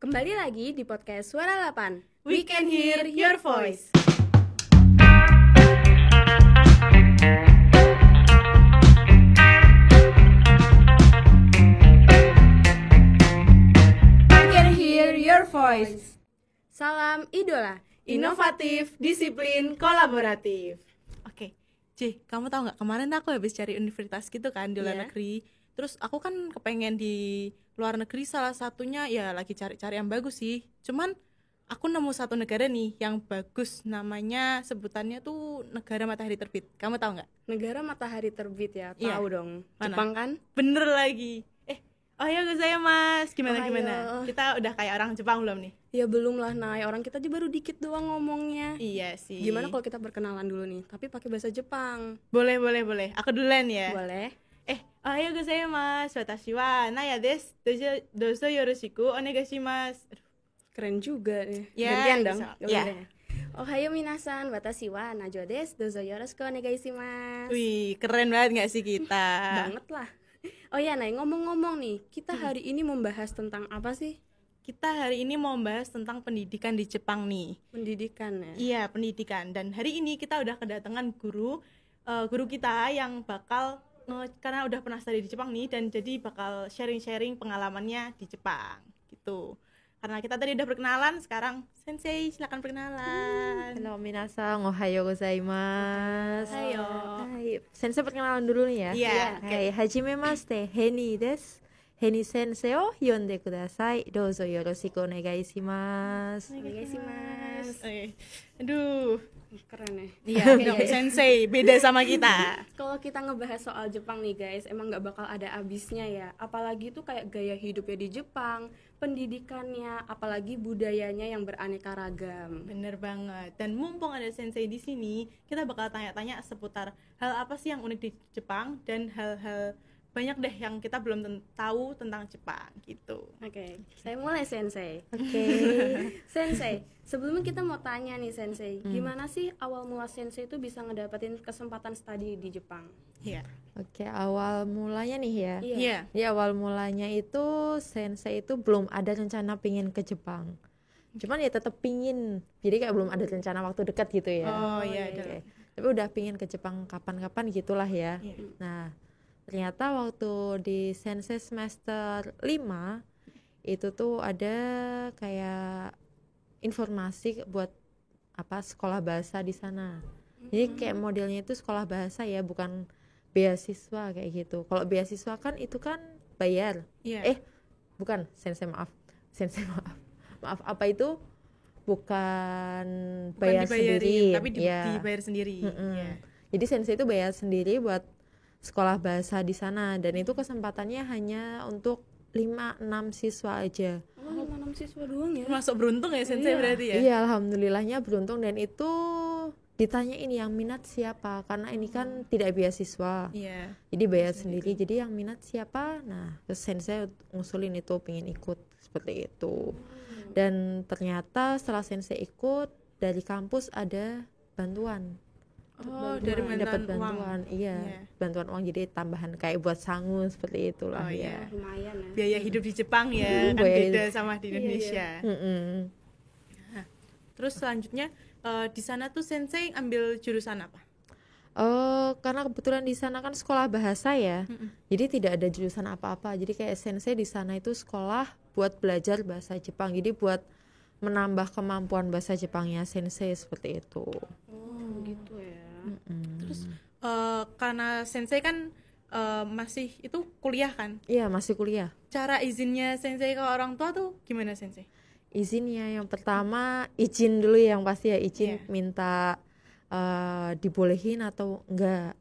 Kembali lagi di podcast Suara 8. We can hear your voice. We can hear your voice. Salam idola. Inovatif, disiplin, kolaboratif. Oke, J, kamu tahu nggak, kemarin aku habis cari universitas gitu kan di luar Iya. negeri. Terus aku kan kepengen di luar negeri, salah satunya ya lagi cari-cari yang bagus sih. Cuman aku nemu satu negara nih yang bagus, namanya sebutannya tuh negara matahari terbit. Kamu tahu nggak? Negara matahari terbit ya, Iya. tahu dong. Mana? Jepang kan? Bener lagi. Ohayou gozaimasu. Gimana? Ohayou. Kita udah kayak orang Jepang belum nih? Ya belum lah, Nay. Orang kita aja baru dikit doang ngomongnya. Iya sih. Gimana kalau kita perkenalan dulu nih, tapi pakai bahasa Jepang? Boleh. Aku duluan ya. Boleh. Ohayou gozaimasu. Watashi wa Naya desu. Dozo yoroshiku onegaishimasu. Aduh. Keren juga nih. Ya, Gantian dong. bisa. Boleh Ya. deh. Ohayou minasan, watashi wa Najwa desu. Dozo yoroshiku onegaishimasu. Wih, keren banget gak sih kita? Banget lah. Oh ya, Nay, ngomong-ngomong nih, kita hari ini membahas tentang apa sih? Kita hari ini mau membahas tentang pendidikan di Jepang nih. Pendidikan ya. Iya, pendidikan. Dan hari ini kita udah kedatangan guru kita yang bakal karena udah pernah study di Jepang nih, dan jadi bakal sharing-sharing pengalamannya di Jepang gitu. Karena kita tadi udah perkenalan, sekarang Sensei silakan perkenalan. Halo minasan, ohayou gozaimasu. Hayo. Hai, sensei perkenalan dulu nih ya. Iya. Hai, hajimemashite, Heni desu. Heni sensei o yonde kudasai. Dozo yoroshiku onegai shimasu. Onegaishimasu. Oke. Aduh. Keren ya. Iya, dong, Sensei beda sama kita. Kalau kita ngebahas soal Jepang nih guys, emang nggak bakal ada habisnya ya. Apalagi tuh kayak gaya hidupnya di Jepang, pendidikannya, apalagi budayanya yang beraneka ragam. Bener banget. Dan mumpung ada Sensei di sini, kita bakal tanya-tanya seputar hal apa sih yang unik di Jepang, dan hal-hal banyak deh yang kita belum tahu tentang Jepang gitu. Oke, saya mulai Sensei. Oke. Sensei, sebelumnya kita mau tanya nih Sensei, gimana sih awal mula Sensei itu bisa ngedapetin kesempatan studi di Jepang? Iya. Oke, awal mulanya nih ya. Iya. Di awal mulanya itu sensei itu belum ada rencana pingin ke Jepang. Cuman ya tetap pingin. Jadi kayak belum ada rencana waktu dekat gitu ya. Oh iya, Oke. Tapi udah pingin ke Jepang kapan-kapan gitulah ya. Iya. Nah, ternyata waktu di sensei semester 5 itu tuh ada kayak informasi buat sekolah bahasa di sana. Jadi kayak modelnya itu sekolah bahasa ya, bukan beasiswa kayak gitu. Kalau beasiswa kan itu kan bayar. Iya. Bukan, sensei maaf. Maaf, apa itu? Bukan bayar dibayarin, sendiri. tapi Ya. dibayar sendiri. Iya. Jadi sensei itu bayar sendiri buat sekolah bahasa di sana, dan itu kesempatannya hanya untuk 5-6 siswa aja. Oh, 5-6 siswa doang ya? Masuk beruntung ya Sensei Iya. berarti ya? Iya, alhamdulillahnya beruntung, dan itu ditanyain yang minat siapa, karena ini kan tidak beasiswa. Iya. Jadi bayar sendiri. Jadi yang minat siapa? Nah, terus sensei ngusulin itu pengen ikut seperti itu. Dan ternyata setelah sensei ikut, dari kampus ada bantuan. Oh, dari Dapat bantuan uang. bantuan, iya. Bantuan uang, jadi tambahan kayak buat sangu seperti itulah Oh, ya. iya. Lumayan ya. Biaya hidup di Jepang ya, kan Biaya beda hidup. sama di Indonesia. Mm-mm. Terus selanjutnya di sana tuh Sensei ambil jurusan apa? Karena kebetulan di sana kan sekolah bahasa ya, jadi tidak ada jurusan apa-apa. Jadi kayak sensei di sana itu sekolah buat belajar bahasa Jepang. Jadi buat menambah kemampuan bahasa Jepangnya sensei seperti itu. Oh, gitu ya. Terus karena Sensei kan masih itu kuliah kan? Iya, masih kuliah. Cara izinnya Sensei ke orang tua tuh gimana Sensei? Izinnya yang pertama izin dulu yang pasti ya, izin Iya. minta dibolehin atau enggak.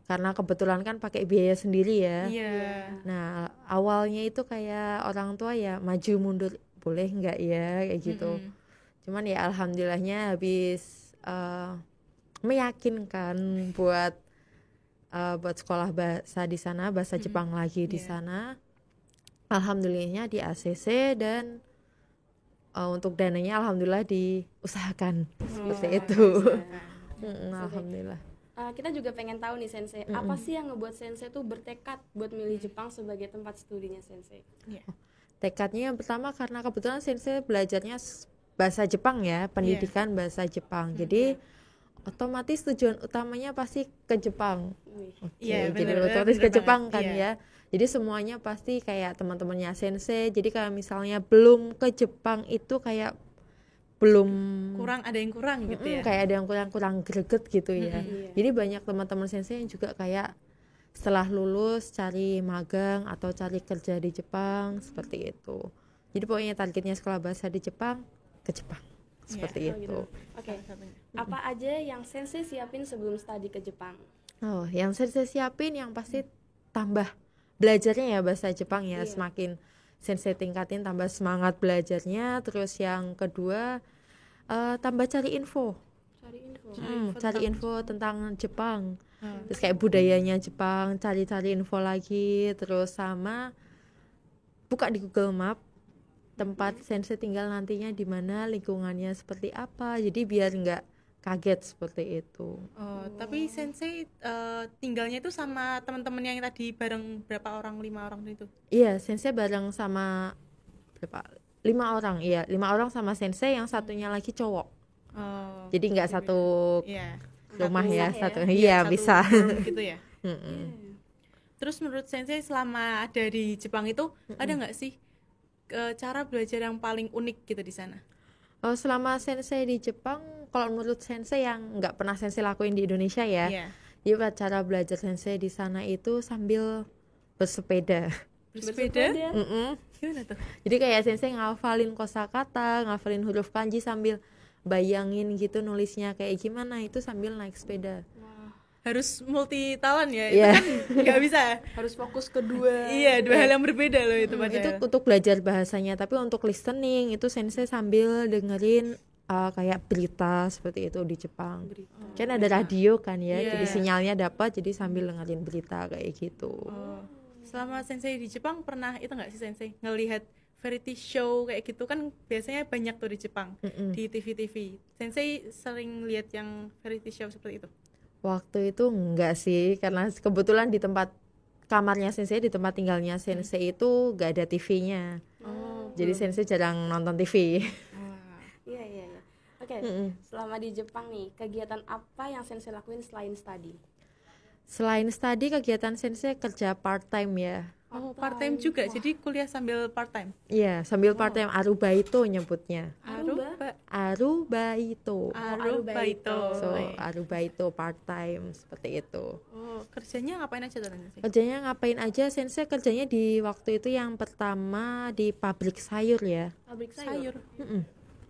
Karena kebetulan kan pakai biaya sendiri ya. Iya. Nah, awalnya itu kayak orang tua ya maju mundur, boleh enggak ya kayak gitu. Cuman ya alhamdulillahnya habis meyakinkan buat sekolah bahasa di sana, bahasa Jepang lagi di sana. Alhamdulillahnya di ACC, dan untuk dananya alhamdulillah diusahakan seperti itu. Alhamdulillah. Kita juga pengen tahu nih Sensei, apa sih yang ngebuat Sensei tuh bertekad buat milih Jepang sebagai tempat studinya Sensei? Iya. Tekadnya yang pertama karena kebetulan sensei belajarnya bahasa Jepang ya, pendidikan bahasa Jepang. Jadi otomatis tujuan utamanya pasti ke Jepang. Wih. Oke, Iya, jadi bener otomatis ke banget, Jepang kan iya. ya. Jadi semuanya pasti kayak teman-temannya sensei. Jadi kalau misalnya belum ke Jepang itu kayak belum Kurang, ada yang kurang gitu ya. kayak ada yang kurang greget gitu ya. Iya. Jadi banyak teman-teman sensei yang juga kayak setelah lulus cari magang atau cari kerja di Jepang seperti itu. Jadi pokoknya targetnya sekolah bahasa di Jepang ke Jepang seperti Oh, itu. gitu. Oke. Salah satunya. Apa aja yang sensei siapin sebelum studi ke Jepang? Oh, yang sensei siapin yang pasti tambah belajarnya ya bahasa Jepang ya, Iya. semakin sensei tingkatin tambah semangat belajarnya. Terus yang kedua tambah cari info. Cari info. Cari info tentang Jepang. Hmm. Terus kayak budayanya Jepang, cari-cari info lagi, terus sama buka di Google Map tempat sensei tinggal nantinya di mana, lingkungannya seperti apa. Jadi biar nggak kaget seperti itu. Oh, tapi sensei tinggalnya itu sama teman-teman yang tadi bareng berapa orang, 5 orang itu? Iya, sensei bareng sama berapa? 5 orang, iya, 5 orang sama sensei, yang satunya lagi cowok. Oh, Jadi nggak satu iya. rumah Satu ya, rumah satu. ya. Iya, Satu bisa. dorm gitu ya. Mm-mm. Terus menurut sensei selama ada di Jepang itu ada nggak sih cara belajar yang paling unik gitu di sana? Oh, selama sensei di Jepang, kalau menurut sensei yang nggak pernah sensei lakuin di Indonesia ya, Iya. jadi cara belajar sensei di sana itu sambil bersepeda. Bersepeda? Mm-mm. Gimana tuh? Jadi kayak sensei ngafalin kosakata, ngafalin huruf kanji sambil bayangin gitu nulisnya kayak gimana, itu sambil naik sepeda. Wah, Harus multi talent ya? Iya. Itu kan nggak bisa. harus fokus kedua. Iya, dua hal yang berbeda loh itu padahal. Itu untuk belajar bahasanya, tapi untuk listening itu sensei sambil dengerin kayak berita seperti itu di Jepang. Kan ada radio kan ya, Iya. jadi sinyalnya dapat, jadi sambil dengerin berita kayak gitu. Oh. Selama sensei di Jepang pernah itu nggak sih sensei ngelihat variety show kayak gitu kan biasanya banyak tuh di Jepang di TV-TV. Sensei sering lihat yang variety show seperti itu. Waktu itu enggak sih, karena kebetulan di tempat kamarnya sensei, di tempat tinggalnya sensei itu gak ada TV-nya. Oh. Jadi sensei jarang nonton TV. Iya, iya, iya. Oke, Mm-mm. selama di Jepang nih, kegiatan apa yang sensei lakuin selain studi? Selain study, kegiatan sensei kerja part time ya. Oh, part time juga. Jadi kuliah sambil part time. Iya, sambil part time, arubaito nyebutnya. Aruba? Arubaito. Arubaito. So, arubaito part time seperti itu. Oh, kerjanya ngapain aja tuh sensei? Kerjanya ngapain aja? Sensei kerjanya di waktu itu yang pertama di pabrik sayur ya. Pabrik Sayur. Mm-mm.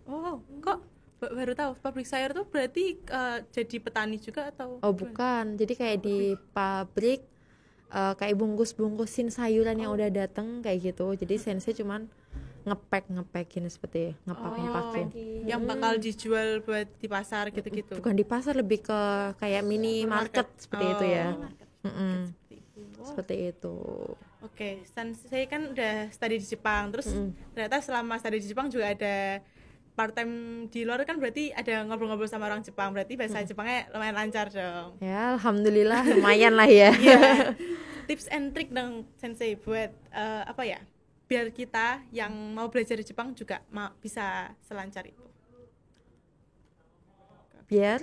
Oh, kok baru tahu pabrik sayur tuh berarti jadi petani juga atau Oh gimana? bukan, jadi kayak di pabrik kayak bungkus-bungkusin sayuran yang udah dateng kayak gitu. Jadi sensei cuman ngepakin seperti ngepak-ngepakin. Yang bakal dijual buat di pasar gitu-gitu. Bukan di pasar, lebih ke kayak mini market seperti itu ya. Mm-mm. Seperti itu. Oh, Seperti itu. Oke, saya kan udah studi di Jepang, terus ternyata selama studi di Jepang juga ada part time di luar kan, berarti ada ngobrol-ngobrol sama orang Jepang, berarti bahasa Jepangnya lumayan lancar dong. Ya alhamdulillah lumayan lah ya. Iya. Tips and trick dong sensei buat apa ya? Biar kita yang mau belajar di Jepang juga bisa selancar itu. Biar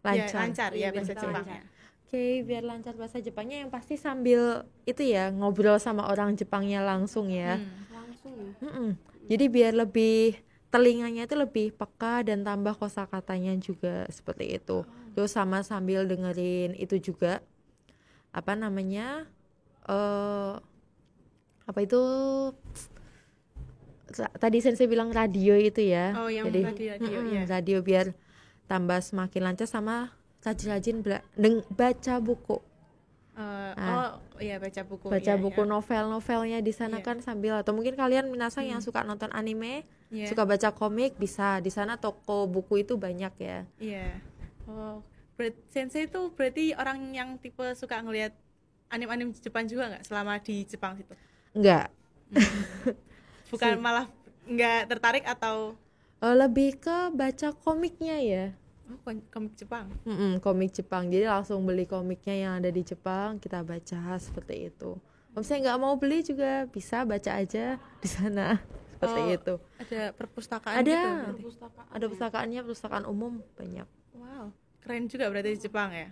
Ya, lancar. lancar ya bahasa kita Jepangnya. Oke, biar lancar bahasa Jepangnya yang pasti sambil itu ya ngobrol sama orang Jepangnya langsung ya. Langsung ya? Mm-mm. Jadi biar lebih telinganya itu lebih peka dan tambah kosakatanya juga seperti itu. Terus sama sambil dengerin itu juga apa namanya apa itu tadi sensei bilang radio itu ya. Oh, yang Jadi radio ya. radio biar tambah semakin lancar, sama rajin-rajin baca buku. Oh iya, baca buku. Baca iya, buku iya. novel-novelnya di sana Iya. kan sambil, atau mungkin kalian minasang yang suka nonton anime, Iya. suka baca komik, bisa di sana toko buku itu banyak ya. Iya. Oh, sensei itu berarti orang yang tipe suka ngelihat anime-anime Jepang juga nggak selama di Jepang situ? Enggak, Bukan malah nggak tertarik atau lebih ke baca komiknya ya. komik Jepang? Komik Jepang, jadi langsung beli komiknya yang ada di Jepang, kita baca seperti itu. Kalau misalnya nggak mau beli juga bisa baca aja di sana seperti itu. Ada perpustakaan Ada. gitu berarti? Perpustakaan. Ada pustakaannya, perpustakaan umum banyak. Wow, keren juga berarti di Jepang ya.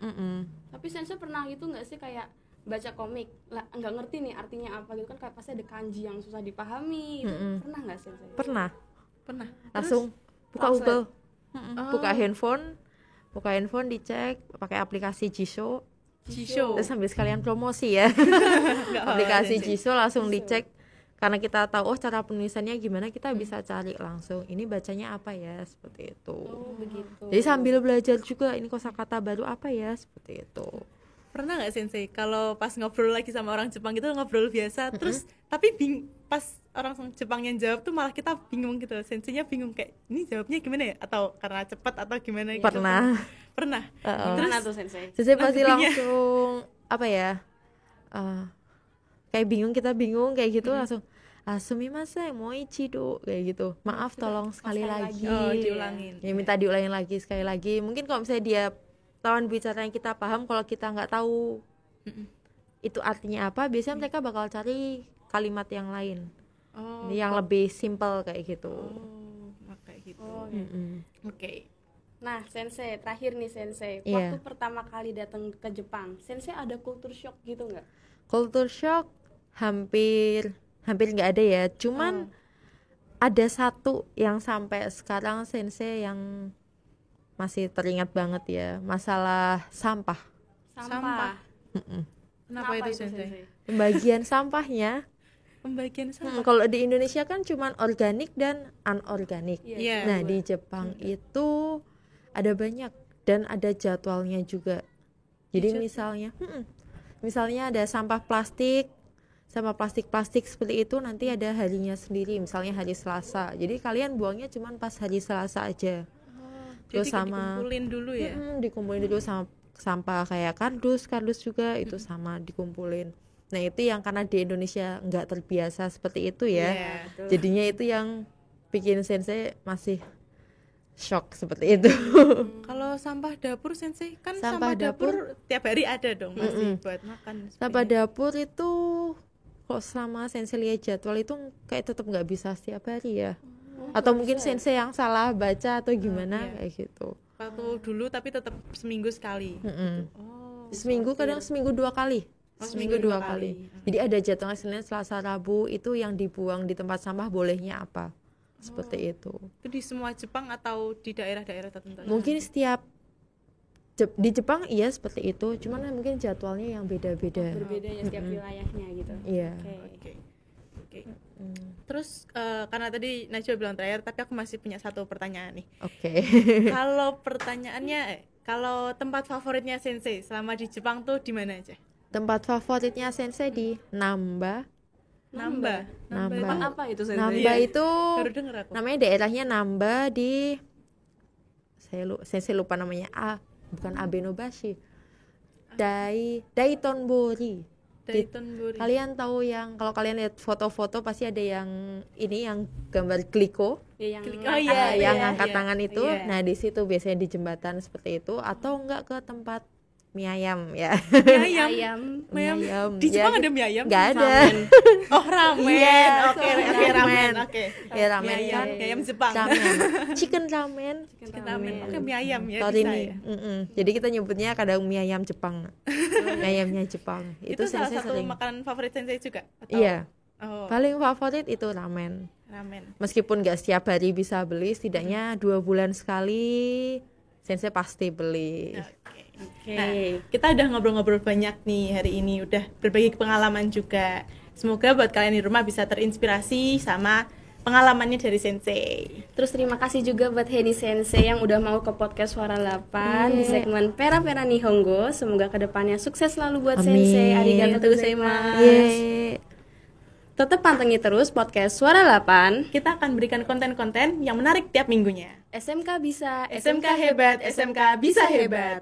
Tapi Sensei pernah gitu nggak sih kayak baca komik lah nggak ngerti nih artinya apa gitu kan, kayak pasti ada kanji yang susah dipahami gitu. Pernah nggak Sensei? Pernah. Pernah. Langsung buka translate. Google, Oh. buka handphone dicek pakai aplikasi Jisho. Jisho. Terus sambil sekalian promosi ya. Nggak apa-apa, Aplikasi Sensei. Jisho langsung dicek. Karena kita tahu cara penulisannya gimana, kita bisa cari langsung ini bacanya apa ya, seperti itu. Oh begitu. Jadi sambil belajar juga ini kosakata baru apa ya, seperti itu. Pernah nggak Sensei kalau pas ngobrol lagi sama orang Jepang gitu, ngobrol biasa terus tapi pas orang Jepang yang jawab tuh malah kita bingung gitu, Senseinya bingung kayak ini jawabnya gimana ya, atau karena cepat atau gimana gitu. Pernah. Gimana tuh Sensei? Sensei pasti nanggepinnya. langsung apa ya, kayak bingung, kita bingung kayak gitu langsung sumimasen moichi do kayak gitu, maaf tolong sekali lagi. Oh, diulangin. Ya minta diulangin lagi sekali lagi. Mungkin kalau misalnya dia lawan bicara yang kita paham, kalau kita nggak tahu itu artinya apa, biasanya mereka bakal cari kalimat yang lain Oh. yang lebih simple kayak gitu. Oh, kayak gitu. Oh, Oke. Nah, Sensei, terakhir nih Sensei. Iya. Waktu pertama kali datang ke Jepang, Sensei ada culture shock gitu nggak? Culture shock hampir nggak ada ya, cuman ada satu yang sampai sekarang Sensei yang masih teringat banget ya, masalah sampah. Sampah. Kenapa itu Sensei? Pembagian sampahnya, Pembagian sampah. kalau di Indonesia kan cuman organik dan anorganik. Iya. Nah, di Jepang itu ada banyak dan ada jadwalnya juga. Jadi misalnya ada sampah plastik sama plastik seperti itu, nanti ada harinya sendiri, misalnya hari Selasa. Jadi kalian buangnya cuman pas hari Selasa aja. Terus Jadi dikumpulin dulu ya. Dikumpulin dulu sama sampah kayak kardus juga itu sama dikumpulin. Nah, itu yang karena di Indonesia nggak terbiasa seperti itu ya. Iya. Jadinya itu yang bikin Sensei masih shock seperti itu. Kalau sampah dapur Sensei, kan Sampah sampah dapur tiap hari ada dong masih buat makan. Sampah dapur itu kok selama Sensei lihat jadwal itu kayak tetap nggak bisa setiap hari ya. Atau mungkin Sensei yang salah baca atau gimana kayak gitu. Waktu dulu tapi tetap seminggu sekali. Oh. Seminggu, kadang seminggu 2 kali. Seminggu 2 kali. Jadi ada jadwal Senin, Selasa, Rabu, itu yang dibuang di tempat sampah bolehnya apa. Seperti itu. Itu di semua Jepang atau di daerah-daerah tertentu? Mungkin setiap di Jepang iya seperti itu, cuman mungkin jadwalnya yang beda-beda. Berbeda ya setiap wilayahnya gitu. Iya. Oke. Terus karena tadi Najwa bilang terakhir, tapi aku masih punya satu pertanyaan nih. Oke. Kalau pertanyaannya, kalau tempat favoritnya Sensei selama di Jepang tuh di mana aja? Tempat favoritnya Sensei di Namba. Namba. Namba. Apa itu Sensei? Namba itu Baru denger aku. namanya daerahnya Namba di Sensei lupa namanya. Bukan Abenobashi. Daitonbori. Daitonbori. Kalian tahu yang kalau kalian lihat foto-foto pasti ada yang ini yang gambar kliko, Ya, yang Oh, iya, yang iya, angkat iya. tangan itu. Iya. Nah, di situ biasanya di jembatan seperti itu, atau enggak ke tempat mie ayam ya. Mie ayam. ayam. Mie ayam. Mie ayam. Di Jepang Ya, ada mie ayam? Nggak ada. Oh, ramen. Iya, Oke, ramen. ramen. Oke. Ya, ramen Mie ayam, kan. mie ayam Jepang. Ramen. Chicken ramen. Chicken ramen. Oke, mie ayam ya Torini. bisa ya. Jadi kita nyebutnya kadang mie ayam Jepang. Mie ayamnya Jepang. Itu salah Sensei satu sering. makanan favorit Sensei juga? Atau? Iya. Oh, Paling favorit itu ramen. ramen. Meskipun nggak setiap hari bisa beli, setidaknya 2 bulan sekali Sensei pasti beli. Oke. Nah, kita udah ngobrol-ngobrol banyak nih hari ini, udah berbagi pengalaman juga. Semoga buat kalian di rumah bisa terinspirasi sama pengalamannya dari Sensei. Terus terima kasih juga buat Heni Sensei yang udah mau ke podcast Suara 8 di segmen Pera Pera Nihongo. Semoga kedepannya sukses selalu buat Amin. Sensei. Arigatou gozaimasu. Yeay. Tetap pantengin terus podcast Suara 8. Kita akan berikan konten-konten yang menarik tiap minggunya. SMK bisa, SMK hebat, SMK bisa hebat.